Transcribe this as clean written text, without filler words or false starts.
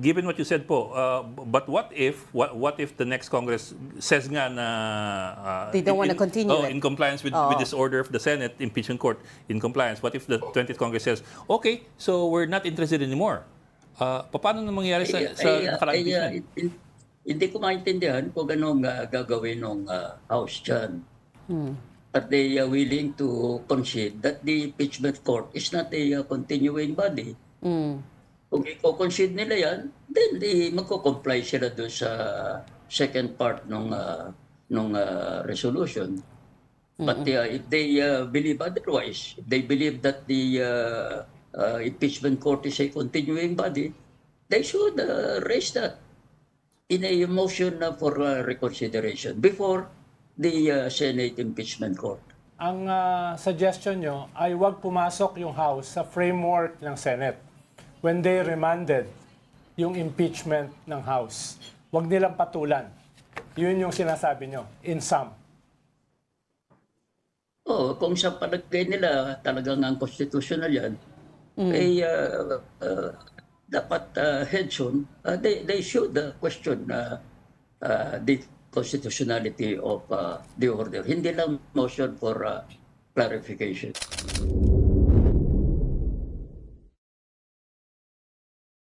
Given what you said po, but what if the next Congress says nga na They don't want to continue it. in compliance with this order of the Senate impeachment court in compliance, what if the 20th Congress says, okay, so we're not interested anymore? Paano na mangyayari sa impeachment? Hindi ko maintindihan kung anong gagawin ng House dyan. Are they willing to concede that the impeachment court is not a continuing body? Kung i-concede nila yan, then magko-comply sila doon sa second part ng resolution. But if they believe otherwise, if they believe that the impeachment court is a continuing body, they should raise that in a motion for reconsideration before the Senate impeachment court. Ang suggestion nyo ay huwag pumasok yung House sa framework ng Senate when they remanded yung impeachment ng House. Huwag nilang patulan. Yun yung sinasabi nyo, in sum. Kung sa palagay nila talagang ang constitutional yan, dapat Hedson, they should question the constitutionality of the order. Hindi lang motion for clarification.